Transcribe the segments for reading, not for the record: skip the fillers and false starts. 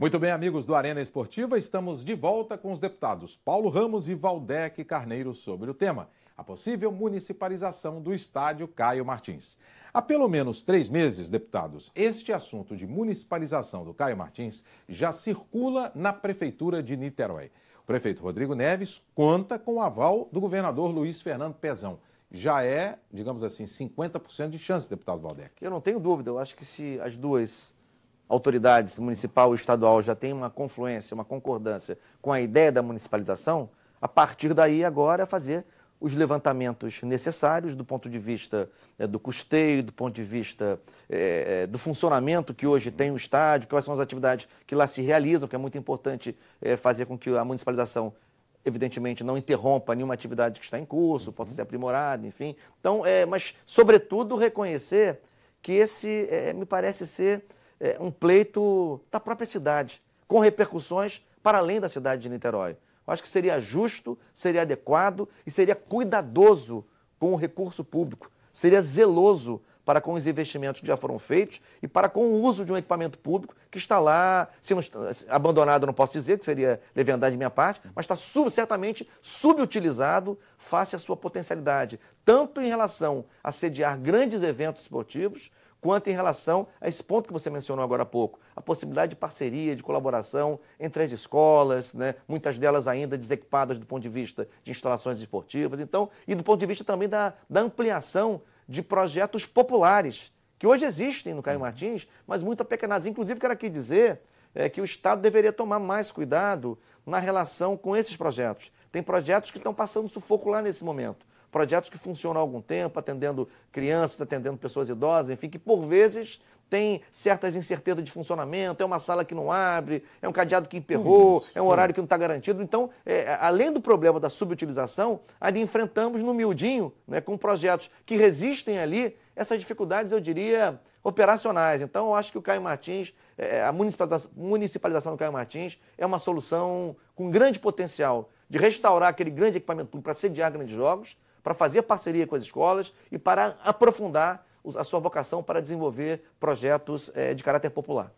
Muito bem, amigos do Arena Esportiva, estamos de volta com os deputados Paulo Ramos e Valdec Carneiro sobre o tema: a possível municipalização do estádio Caio Martins. Há pelo menos 3 meses, deputados, este assunto de municipalização do Caio Martins já circula na Prefeitura de Niterói. O prefeito Rodrigo Neves conta com o aval do governador Luiz Fernando Pezão. Já é, digamos assim, 50% de chance, deputado Valdec. Eu não tenho dúvida, eu acho que se as duas autoridades, municipal e estadual, já têm uma confluência, uma concordância com a ideia da municipalização, a partir daí agora é fazer os levantamentos necessários do ponto de vista do custeio, do ponto de vista do funcionamento que hoje tem o estádio, quais são as atividades que lá se realizam, que é muito importante fazer com que a municipalização, evidentemente, não interrompa nenhuma atividade que está em curso, possa ser aprimorada, enfim. Então, mas, sobretudo, reconhecer que esse me parece ser um pleito da própria cidade, com repercussões para além da cidade de Niterói. Eu acho que seria justo, seria adequado e seria cuidadoso com o recurso público, seria zeloso para com os investimentos que já foram feitos e para com o uso de um equipamento público que está lá, se não, abandonado não posso dizer, que seria leviandade de minha parte, mas está certamente subutilizado face à sua potencialidade, tanto em relação a sediar grandes eventos esportivos, quanto em relação a esse ponto que você mencionou agora há pouco, a possibilidade de parceria, de colaboração entre as escolas, né, muitas delas ainda desequipadas do ponto de vista de instalações esportivas, então, e do ponto de vista também da ampliação de projetos populares, que hoje existem no Caio Martins, mas muito apequenados. Inclusive, quero aqui dizer que o Estado deveria tomar mais cuidado na relação com esses projetos. Tem projetos que estão passando sufoco lá nesse momento. Projetos que funcionam há algum tempo, atendendo crianças, atendendo pessoas idosas, enfim, que por vezes tem certas incertezas de funcionamento, é uma sala que não abre, é um cadeado que emperrou, é um horário que não está garantido. Então, além do problema da subutilização, ainda enfrentamos no miudinho, né, com projetos que resistem ali, essas dificuldades, eu diria, operacionais. Então, eu acho que o Caio Martins, a municipalização do Caio Martins é uma solução com grande potencial de restaurar aquele grande equipamento público para sediar grandes jogos, para fazer parceria com as escolas e para aprofundar a sua vocação para desenvolver projetos de caráter popular.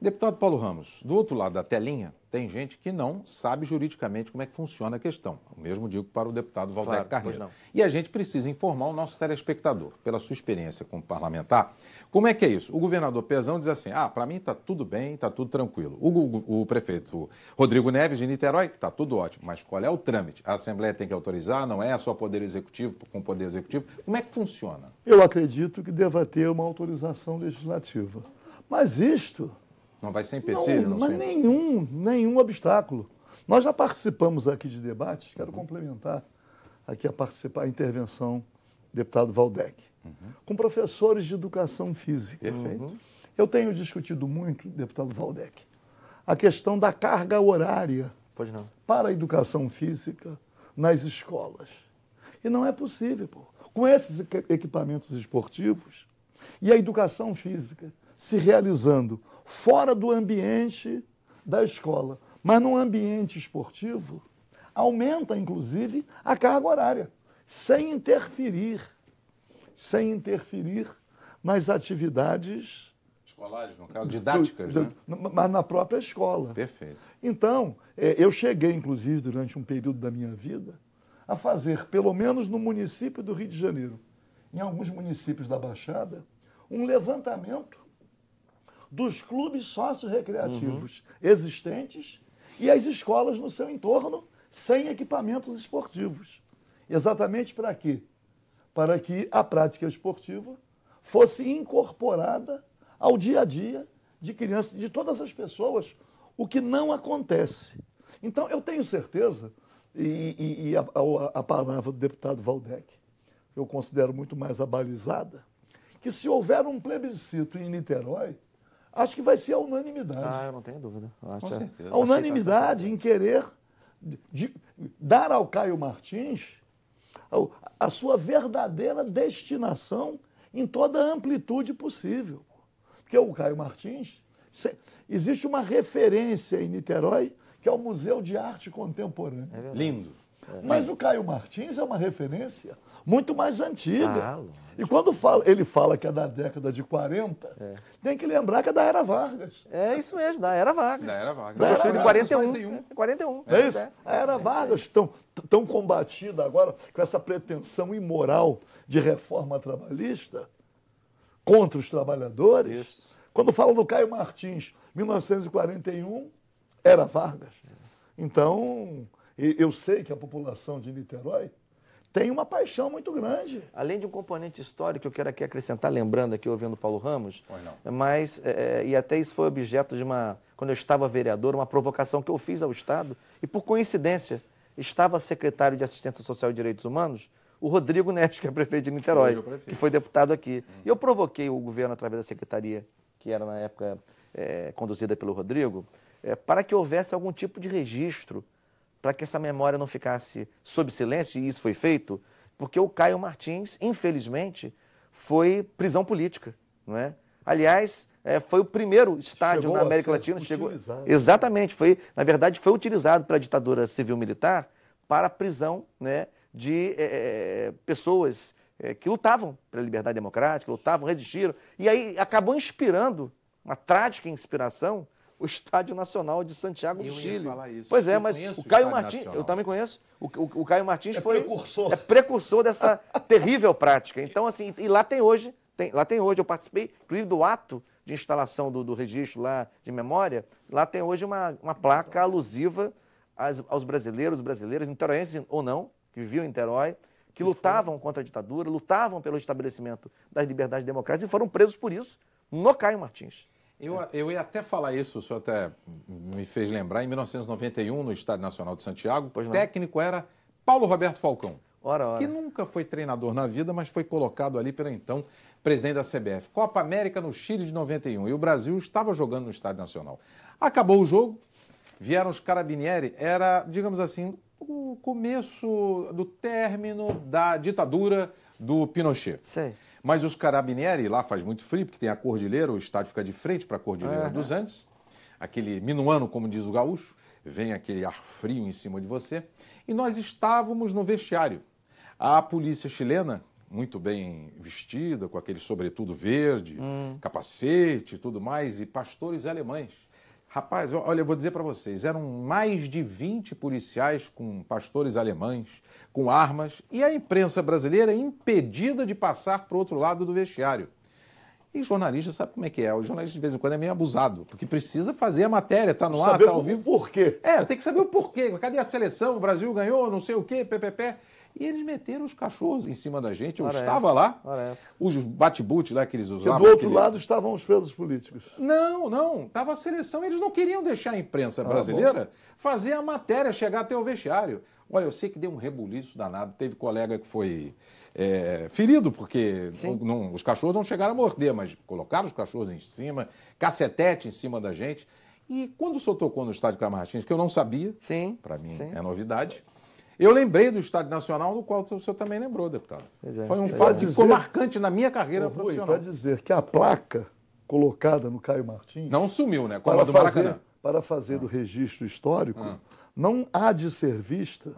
Deputado Paulo Ramos, do outro lado da telinha, tem gente que não sabe juridicamente como é que funciona a questão. O mesmo digo para o deputado Valdec Carneiro. E a gente precisa informar o nosso telespectador, pela sua experiência como parlamentar, como é que é isso? O governador Pezão diz assim, para mim está tudo bem, está tudo tranquilo. O prefeito Rodrigo Neves de Niterói, está tudo ótimo, mas qual é o trâmite? A Assembleia tem que autorizar, não é? Só Poder Executivo com Poder Executivo? Como é que funciona? Eu acredito que deva ter uma autorização legislativa. Mas isto... Não vai ser empecilho? Não, mas nenhum obstáculo. Nós já participamos aqui de debates, quero complementar aqui a intervenção do deputado Valdec, com professores de educação física. Perfeito. Eu tenho discutido muito, deputado Valdec, a questão da carga horária para a educação física nas escolas. E não é possível, com esses equipamentos esportivos e a educação física se realizando fora do ambiente da escola, mas no ambiente esportivo, aumenta, inclusive, a carga horária, sem interferir nas atividades... Escolares, no caso, didáticas, né? Mas na própria escola. Perfeito. Então, eu cheguei, inclusive, durante um período da minha vida, a fazer, pelo menos no município do Rio de Janeiro, em alguns municípios da Baixada, um levantamento dos clubes sócio-recreativos existentes e as escolas no seu entorno sem equipamentos esportivos. Exatamente para quê? Para que a prática esportiva fosse incorporada ao dia a dia de crianças, de todas as pessoas, o que não acontece. Então, eu tenho certeza, e a palavra do deputado Valdec, eu considero muito mais abalizada, que se houver um plebiscito em Niterói, acho que vai ser a unanimidade. Eu não tenho dúvida. Com certeza. A unanimidade em querer dar ao Caio Martins a sua verdadeira destinação em toda a amplitude possível. Porque o Caio Martins, existe uma referência em Niterói, que é o Museu de Arte Contemporânea. Lindo. Mas o Caio Martins é uma referência muito mais antiga. Lógico. E quando ele fala que é da década de 40, tem que lembrar que é da Era Vargas. É isso mesmo, da Era Vargas. Da Era Vargas. Foi construído em 41. 41. É isso? A Era Vargas, tão combatida agora com essa pretensão imoral de reforma trabalhista contra os trabalhadores. Isso. Quando fala do Caio Martins, 1941, Era Vargas. Então, eu sei que a população de Niterói tem uma paixão muito grande. Além de um componente histórico, eu quero aqui acrescentar, lembrando aqui, ouvindo Paulo Ramos, Pois não. mas, e até isso foi objeto de quando eu estava vereador, uma provocação que eu fiz ao Estado, e por coincidência, estava secretário de Assistência Social e Direitos Humanos, o Rodrigo Neves, que é prefeito de Niterói, Hoje é o prefeito. que foi deputado aqui. E eu provoquei o governo, através da secretaria, que era na época conduzida pelo Rodrigo, para que houvesse algum tipo de registro, para que essa memória não ficasse sob silêncio, e isso foi feito, porque o Caio Martins, infelizmente, foi prisão política, não é? Aliás, foi o primeiro estádio Chegou na a América ser Latina. utilizado. Exatamente, na verdade, foi utilizado pela ditadura civil-militar para a prisão, né, de pessoas que lutavam pela liberdade democrática, lutavam, resistiram, e aí acabou inspirando, uma trágica inspiração, o Estádio Nacional de Santiago do Eu ia Chile. falar isso. Pois é, Eu mas conheço o o Caio Estádio Martins, Nacional. eu também conheço, o Caio Martins É foi precursor. precursor dessa terrível prática. Então, assim, e lá tem hoje, eu participei, inclusive, do ato de instalação do registro lá de memória, lá tem hoje uma placa alusiva aos brasileiros, brasileiras, niteroenses ou não, que viviam em Niterói, que lutavam contra a ditadura, lutavam pelo estabelecimento das liberdades democráticas e foram presos por isso no Caio Martins. Eu ia até falar isso, o senhor até me fez lembrar, em 1991, no Estádio Nacional de Santiago, Pois o não. técnico era Paulo Roberto Falcão, Ora. que nunca foi treinador na vida, mas foi colocado ali pelo então presidente da CBF. Copa América no Chile de 91, e o Brasil estava jogando no Estádio Nacional. Acabou o jogo, vieram os Carabinieri, era, digamos assim, o começo do término da ditadura do Pinochet. Sei. Mas os Carabinieri, lá faz muito frio, porque tem a cordilheira, o estádio fica de frente para a Cordilheira dos Andes, aquele minuano, como diz o gaúcho, vem aquele ar frio em cima de você, e nós estávamos no vestiário. A polícia chilena, muito bem vestida, com aquele sobretudo verde, capacete e tudo mais, e pastores alemães. Rapaz, olha, eu vou dizer para vocês, eram mais de 20 policiais com pastores alemães, com armas, e a imprensa brasileira impedida de passar para o outro lado do vestiário. E jornalista sabe como é que é, o jornalista de vez em quando é meio abusado, porque precisa fazer a matéria, tá no ar, Saber tá ao vivo. por quê? Tem que saber o porquê, cadê a seleção, o Brasil ganhou, não sei o quê, ppp. E eles meteram os cachorros em cima da gente, eu Ora estava essa, lá, ora essa. os bate-boot lá que eles Porque usavam. do outro aquele- lado estavam os presos políticos. Não, tava a seleção, eles não queriam deixar a imprensa brasileira fazer a matéria, chegar até o vestiário. Olha, eu sei que deu um rebuliço danado, teve colega que foi ferido, porque os cachorros não chegaram a morder, mas colocaram os cachorros em cima, cacetete em cima da gente. E quando o senhor tocou no estádio Caio Martins, que eu não sabia, Sim. para mim sim. é novidade, eu lembrei do Estádio Nacional, do qual o senhor também lembrou, deputado. Pois é. Foi um Pois fato é. que ficou marcante na minha carreira Rui, profissional. para dizer que a placa colocada no Caio Martins Não sumiu, né? Como a do Maracanã. para fazer o registro histórico, não há de ser vista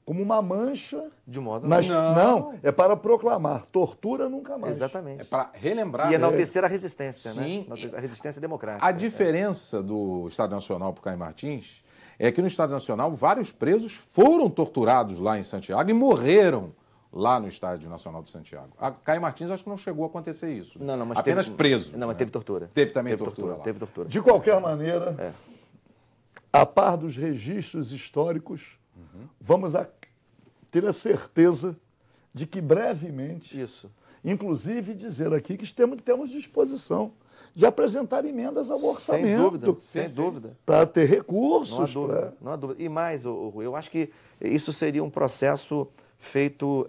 como uma mancha. De modo Não, é para proclamar tortura nunca mais. Exatamente. É para relembrar. E enaltecer a resistência, Sim. né? A resistência democrática. A diferença do Estádio Nacional para o Caio Martins é que no Estádio Nacional vários presos foram torturados lá em Santiago e morreram lá no Estádio Nacional de Santiago. A Caio Martins acho que não chegou a acontecer isso. Não, mas apenas teve, presos. Não, mas né? teve tortura. Teve também tortura lá. Teve tortura. De qualquer maneira, a par dos registros históricos, vamos ter a certeza de que brevemente, Isso. inclusive dizer aqui que temos disposição de apresentar emendas ao Sem orçamento. dúvida, sem dúvida. Para ter recursos. Não há dúvida, não há dúvida. E mais, Rui, eu acho que isso seria um processo feito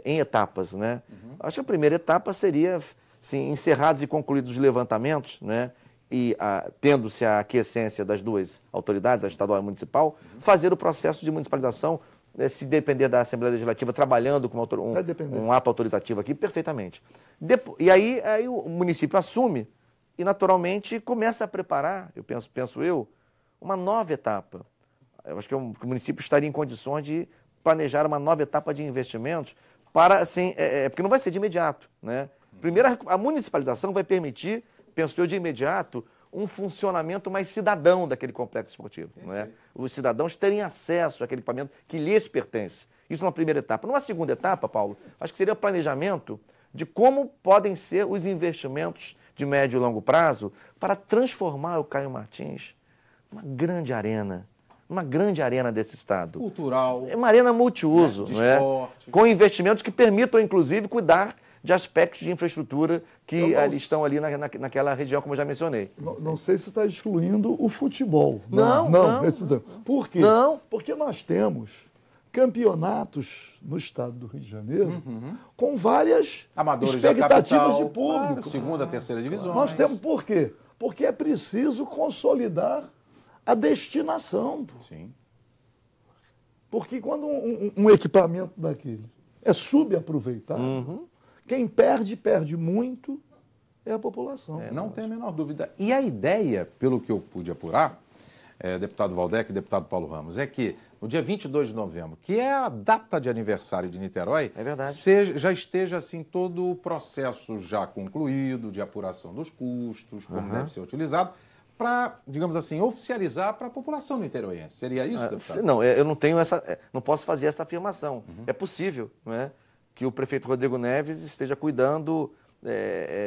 em etapas, né? Acho que a primeira etapa seria, assim, encerrados e concluídos os levantamentos, né? E tendo-se a aquiescência das duas autoridades, a estadual e a municipal, fazer o processo de municipalização, se depender da Assembleia Legislativa, trabalhando com um ato autorizativo aqui, perfeitamente. E aí o município assume e, naturalmente, começa a preparar, penso eu, uma nova etapa. Eu acho que o município estaria em condições de planejar uma nova etapa de investimentos para, assim, porque não vai ser de imediato, né? Primeiro, a municipalização vai permitir, penso eu, de imediato, um funcionamento mais cidadão daquele complexo esportivo, não é? Os cidadãos terem acesso àquele equipamento que lhes pertence. Isso numa primeira etapa. Numa segunda etapa, Paulo, acho que seria o planejamento de como podem ser os investimentos de médio e longo prazo para transformar o Caio Martins numa grande arena desse estado. Cultural. É uma arena multiuso, de não é? esporte. Com investimentos que permitam, inclusive, cuidar de aspectos de infraestrutura que estão ali naquela região, como eu já mencionei. Não sei se está excluindo o futebol. Não. Por quê? Não. Porque nós temos campeonatos no estado do Rio de Janeiro com várias Amadores da expectativas capital, de público. claro, segunda, terceira divisão. Nós temos por quê? Porque é preciso consolidar a destinação. Sim. Porque quando um equipamento daquele é subaproveitado, quem perde muito é a população. Não tem a menor dúvida. E a ideia, pelo que eu pude apurar, deputado Waldeck e deputado Paulo Ramos, é que no dia 22 de novembro, que é a data de aniversário de Niterói, É verdade. já esteja assim todo o processo já concluído de apuração dos custos, como deve ser utilizado, para, digamos assim, oficializar para a população niteroiense. Seria isso, deputado? Não, eu não tenho não posso fazer essa afirmação. É possível, não é, que o prefeito Rodrigo Neves esteja cuidando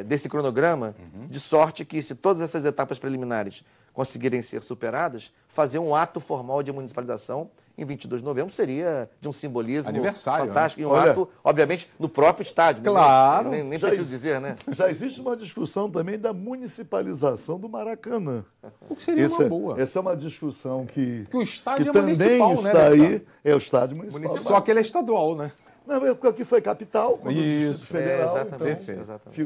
desse cronograma, de sorte que, se todas essas etapas preliminares conseguirem ser superadas, fazer um ato formal de municipalização em 22 de novembro seria de um simbolismo Aniversário, fantástico, né? e um ato, obviamente, no próprio estádio. Claro. Nem preciso dizer, né? Já existe uma discussão também da municipalização do Maracanã. O que seria uma boa. Essa é uma discussão que o estádio é também municipal, né, está aí. deputado? É o estádio municipal. Só que ele é estadual, né? Não, porque aqui foi capital, quando o Isso, Distrito Federal. exatamente, Então, perfeito. exatamente.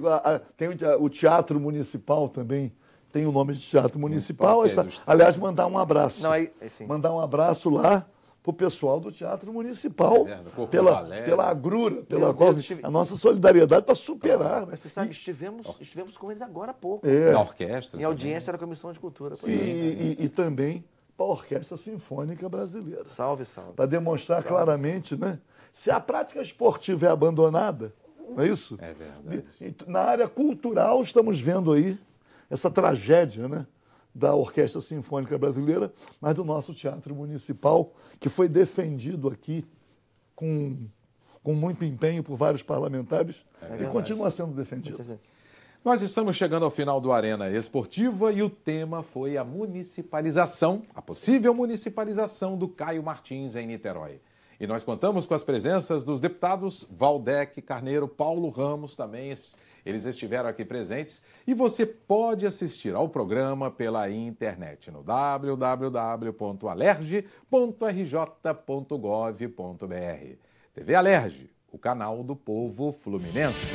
tem o Teatro Municipal também, tem o nome de Teatro Municipal. que é do estado. Aliás, mandar um abraço. Não, sim. Mandar um abraço lá para o pessoal do Teatro Municipal, Corpo pela Balé. agrura, pela Meu qual Deus, a nossa solidariedade para superar. Mas você sabe, estivemos com eles agora há pouco. Na orquestra. Em audiência da Comissão de Cultura. E também para a Orquestra Sinfônica Brasileira. Salve, salve. Para demonstrar claramente, né? Se a prática esportiva é abandonada, não é isso? É verdade. Na área cultural, estamos vendo aí essa tragédia, né? Da Orquestra Sinfônica Brasileira, mas do nosso Teatro Municipal, que foi defendido aqui com muito empenho por vários parlamentares e continua sendo defendido. Nós estamos chegando ao final do Arena Esportiva e o tema foi a municipalização, a possível municipalização do Caio Martins em Niterói. E nós contamos com as presenças dos deputados Waldeck Carneiro, Paulo Ramos também. Eles estiveram aqui presentes e você pode assistir ao programa pela internet no www.alerge.rj.gov.br. TV Alerge, o canal do povo fluminense.